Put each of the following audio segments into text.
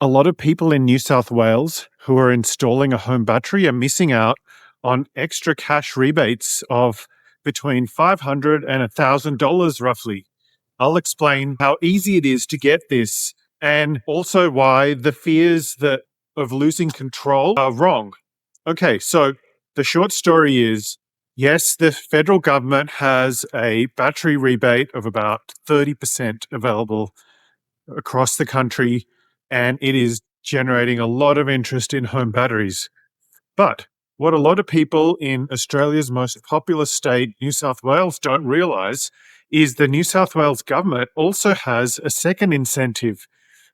A lot of people in New South Wales who are installing a home battery are missing out on extra cash rebates of between $500 and $1,000 roughly. I'll explain how easy it is to get this and also why the fears of losing control are wrong. Okay, so the short story is, yes, the federal government has a battery rebate of about 30% available across the country, and it is generating a lot of interest in home batteries. But what a lot of people in Australia's most populous state, New South Wales, don't realise is the New South Wales government also has a second incentive,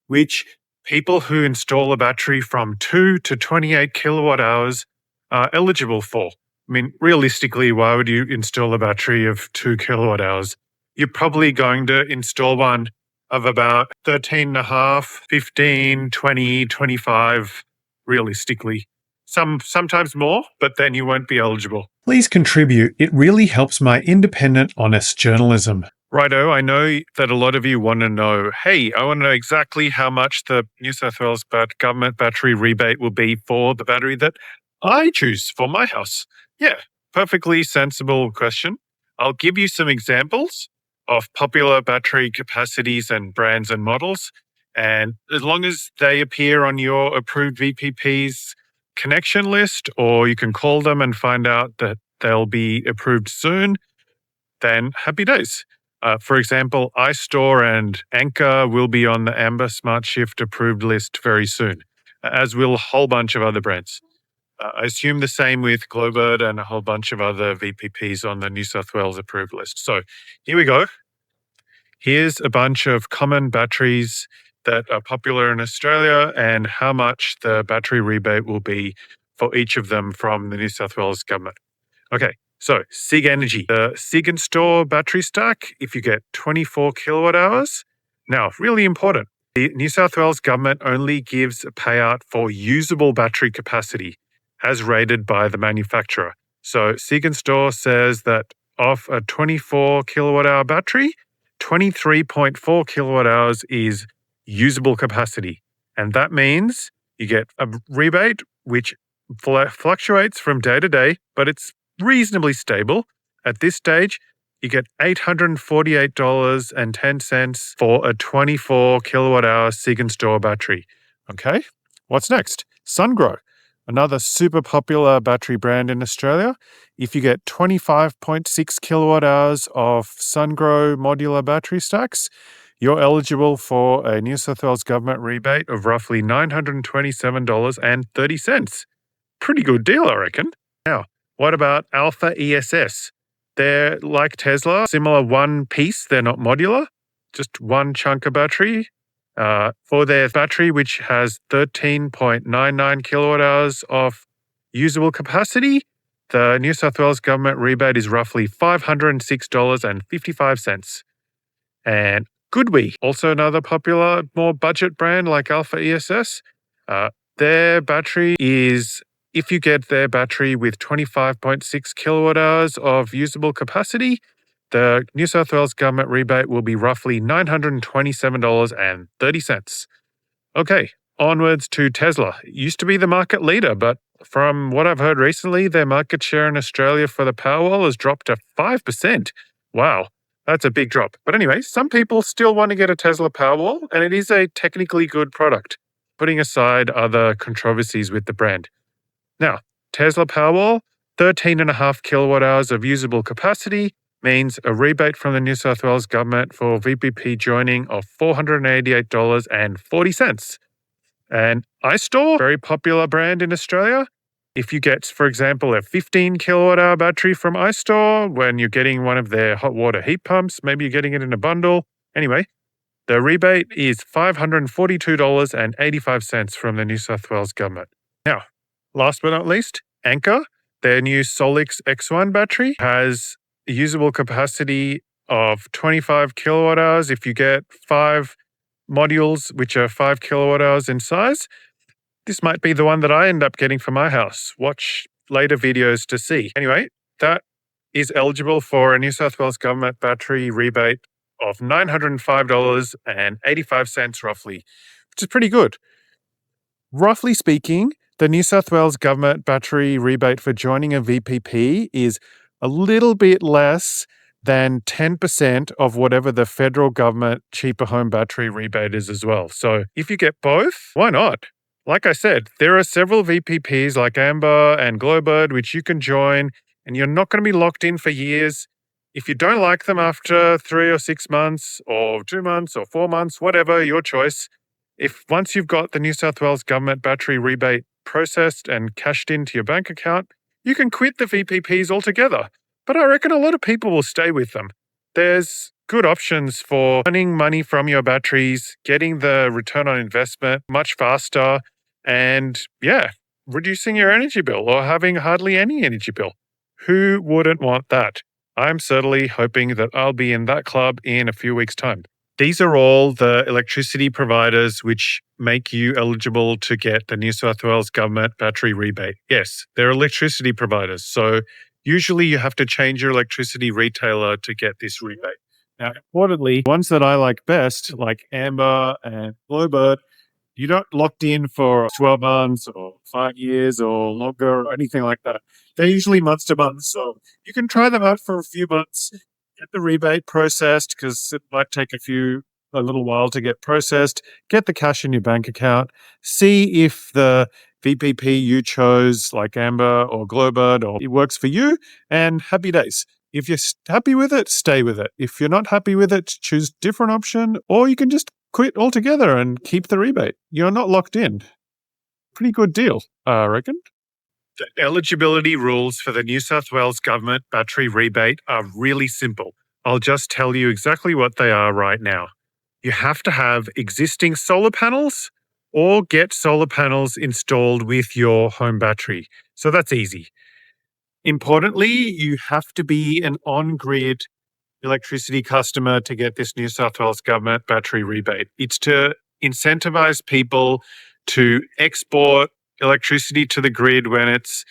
which people who install a battery from 2 to 28 kilowatt hours are eligible for. I mean, realistically, why would you install a battery of 2 kilowatt hours? You're probably going to install one of about 13.5, 15, 20, 25, realistically. Sometimes more, but then you won't be eligible. Please contribute. It really helps my independent, honest journalism. Righto, I know that a lot of you want to know, hey, I want to know exactly how much the New South Wales government battery rebate will be for the battery that I choose for my house. Yeah, perfectly sensible question. I'll give you some examples of popular battery capacities and brands and models. And as long as they appear on your approved VPP's connection list, or you can call them and find out that they'll be approved soon, then happy days. For example, iStore and Anchor will be on the Amber Smart Shift approved list very soon, as will a whole bunch of other brands. I assume the same with Glowbird and a whole bunch of other VPPs on the New South Wales approved list. So here we go. Here's a bunch of common batteries that are popular in Australia and how much the battery rebate will be for each of them from the New South Wales government. Okay, so Sig Energy, the Sig and Store battery stack, if you get 24 kilowatt hours. Now, really important, the New South Wales government only gives a payout for usable battery capacity as rated by the manufacturer. So Sig and Store says that of a 24 kilowatt hour battery, 23.4 kilowatt hours is usable capacity. And that means you get a rebate which fluctuates from day to day, but it's reasonably stable. At this stage, you get $848.10 for a 24 kilowatt hour Sig and Store battery. Okay, what's next? SunGrow, another super popular battery brand in Australia. If you get 25.6 kilowatt hours of SunGrow modular battery stacks, you're eligible for a New South Wales government rebate of roughly $927.30. Pretty good deal, I reckon. Now, what about Alpha ESS? They're like Tesla, similar one piece, they're not modular, just one chunk of battery. For their battery, which has 13.99 kilowatt hours of usable capacity, the New South Wales government rebate is roughly $506.55. And GoodWe, also another popular, more budget brand like Alpha ESS, their battery is, if you get their battery with 25.6 kilowatt hours of usable capacity, the New South Wales government rebate will be roughly $927.30. Okay, onwards to Tesla. It used to be the market leader, but from what I've heard recently, their market share in Australia for the Powerwall has dropped to 5%. Wow, that's a big drop. But anyway, some people still want to get a Tesla Powerwall, and it is a technically good product, putting aside other controversies with the brand. Now, Tesla Powerwall, 13.5 kilowatt hours of usable capacity, means a rebate from the New South Wales government for VPP joining of $488.40. And iStore, very popular brand in Australia. If you get, for example, a 15 kilowatt hour battery from iStore, when you're getting one of their hot water heat pumps, maybe you're getting it in a bundle. Anyway, the rebate is $542.85 from the New South Wales government. Now, last but not least, Anchor, their new Solix X1 battery, has a usable capacity of 25 kilowatt hours. If you get 5 modules, which are 5 kilowatt hours in size, this might be the one that I end up getting for my house. Watch later videos to see. Anyway, that is eligible for a New South Wales government battery rebate of $905.85 roughly, which is pretty good. Roughly speaking, the New South Wales Government Battery rebate for joining a VPP is a little bit less than 10% of whatever the federal government cheaper home battery rebate is as well. So if you get both, why not? Like I said, there are several VPPs like Amber and Glowbird which you can join, and you're not going to be locked in for years. If you don't like them after 3 or 6 months or 2 months or 4 months, whatever, your choice. If once you've got the New South Wales Government Battery rebate processed and cashed into your bank account, you can quit the VPPs altogether. But I reckon a lot of people will stay with them. There's good options for earning money from your batteries, getting the return on investment much faster, and reducing your energy bill or having hardly any energy bill. Who wouldn't want that? I'm certainly hoping that I'll be in that club in a few weeks' time. These are all the electricity providers which make you eligible to get the New South Wales Government Battery rebate. Yes, they're electricity providers. So usually you have to change your electricity retailer to get this rebate. Now, importantly, ones that I like best, like Amber and Bluebird, you're not locked in for 12 months or 5 years or longer or anything like that. They're usually months to months. So you can try them out for a few months, get the rebate processed because it might take a little while to get processed, get the cash in your bank account, see if the VPP you chose, like Amber or Glowbird, or it works for you, and happy days. If you're happy with it, stay with it. If you're not happy with it, choose different option, or you can just quit altogether and keep the rebate. You're not locked in. Pretty good deal, I reckon. The eligibility rules for the New South Wales Government Battery rebate are really simple. I'll just tell you exactly what they are right now. You have to have existing solar panels or get solar panels installed with your home battery. So that's easy. Importantly, you have to be an on-grid electricity customer to get this New South Wales Government Battery rebate. It's to incentivize people to export electricity to the grid when it's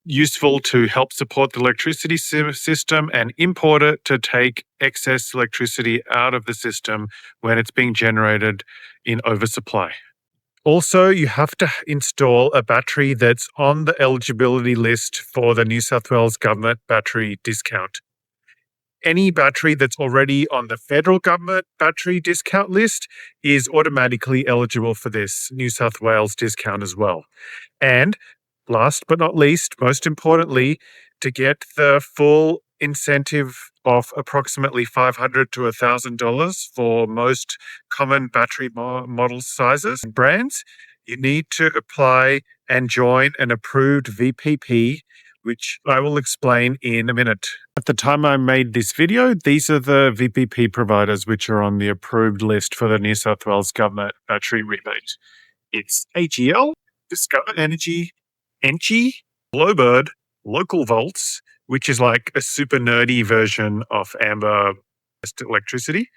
useful to help support the electricity system, and import it to take excess electricity out of the system when it's being generated in oversupply. Also, you have to install a battery that's on the eligibility list for the New South Wales Government Battery discount. Any battery that's already on the federal government battery discount list is automatically eligible for this New South Wales discount as well. And last but not least, most importantly, to get the full incentive of approximately $500 to $1,000 for most common battery model sizes and brands, you need to apply and join an approved VPP, which I will explain in a minute. At the time I made this video, these are the VPP providers which are on the approved list for the New South Wales Government Battery rebate. It's AGL, Discover Energy, Enchi, Glowbird, Local Volts, which is like a super nerdy version of Amber electricity,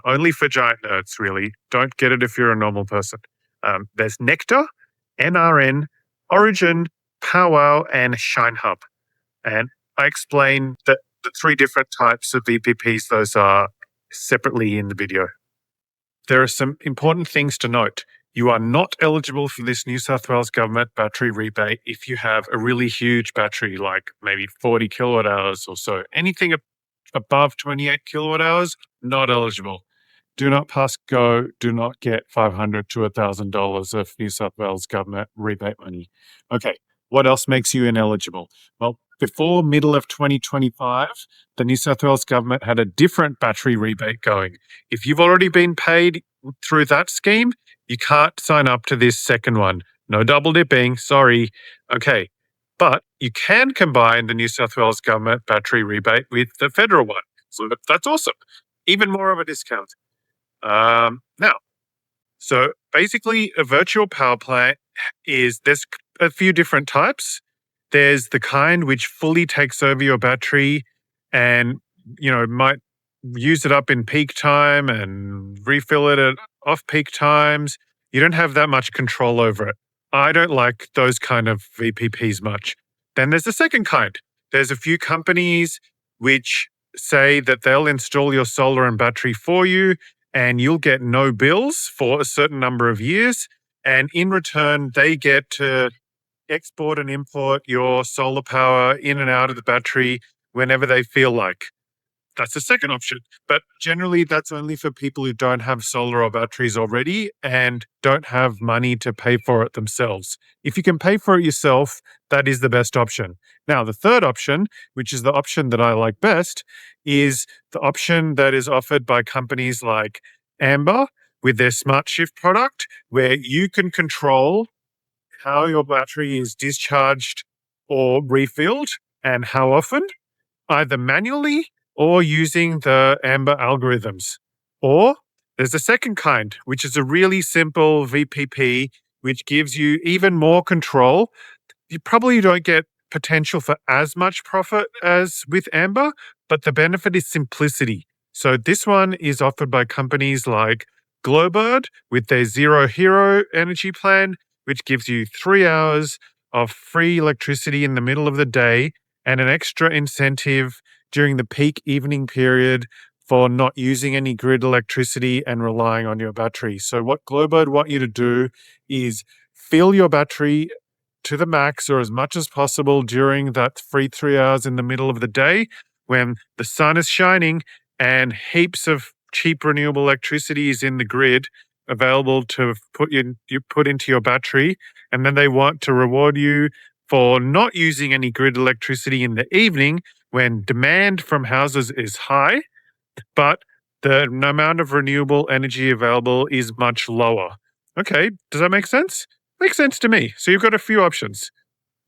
only for giant nerds, really. Don't get it if you're a normal person. There's Nectar, NRN, Origin, Powwow, and Shine Hub. And I explain the 3 different types of VPPs those are separately in the video. There are some important things to note. You are not eligible for this New South Wales Government battery rebate if you have a really huge battery, like maybe 40 kilowatt hours or so. Anything above 28 kilowatt hours, not eligible. Do not pass go. Do not get $500 to $1,000 of New South Wales Government rebate money. Okay, what else makes you ineligible? Well, before middle of 2025, the New South Wales Government had a different battery rebate going. If you've already been paid through that scheme, you can't sign up to this second one. No double dipping, sorry. Okay, but you can combine the New South Wales Government battery rebate with the federal one. So that's awesome. Even more of a discount. Now, so basically a virtual power plant there's a few different types. There's the kind which fully takes over your battery and, might use it up in peak time and refill it at off-peak times. You don't have that much control over it. I don't like those kind of VPPs much. Then there's the second kind. There's a few companies which say that they'll install your solar and battery for you and you'll get no bills for a certain number of years. And in return, they get to export and import your solar power in and out of the battery whenever they feel like. That's the second option. But generally, that's only for people who don't have solar or batteries already and don't have money to pay for it themselves. If you can pay for it yourself, that is the best option. Now, the third option, which is the option that I like best, is the option that is offered by companies like Amber with their Smart Shift product, where you can control how your battery is discharged or refilled and how often, either manually or using the Amber algorithms. Or there's a second kind, which is a really simple VPP, which gives you even more control. You probably don't get potential for as much profit as with Amber, but the benefit is simplicity. So this one is offered by companies like Glowbird with their Zero Hero energy plan, which gives you 3 hours of free electricity in the middle of the day and an extra incentive during the peak evening period for not using any grid electricity and relying on your battery. So what Glowbird want you to do is fill your battery to the max or as much as possible during that free 3 hours in the middle of the day when the sun is shining and heaps of cheap renewable electricity is in the grid available to you put into your battery. And then they want to reward you for not using any grid electricity in the evening when demand from houses is high, but the amount of renewable energy available is much lower. Okay, does that make sense? Makes sense to me. So you've got a few options.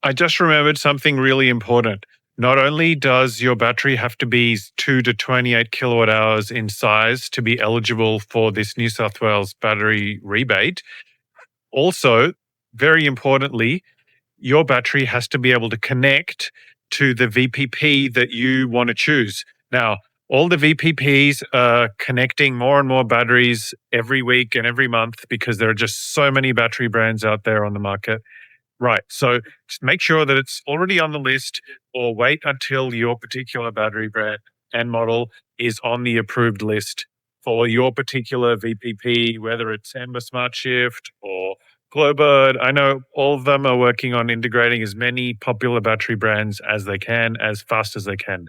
I just remembered something really important. Not only does your battery have to be 2 to 28 kilowatt hours in size to be eligible for this New South Wales battery rebate, also, very importantly, your battery has to be able to connect to the VPP that you want to choose. Now, all the VPPs are connecting more and more batteries every week and every month because there are just so many battery brands out there on the market. Right. So just make sure that it's already on the list or wait until your particular battery brand and model is on the approved list for your particular VPP, whether it's Amber Smart Shift or Glowbird. I know all of them are working on integrating as many popular battery brands as they can, as fast as they can.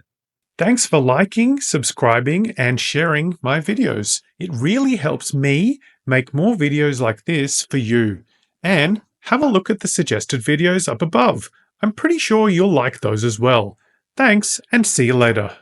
Thanks for liking, subscribing, and sharing my videos. It really helps me make more videos like this for you. And have a look at the suggested videos up above. I'm pretty sure you'll like those as well. Thanks, and see you later.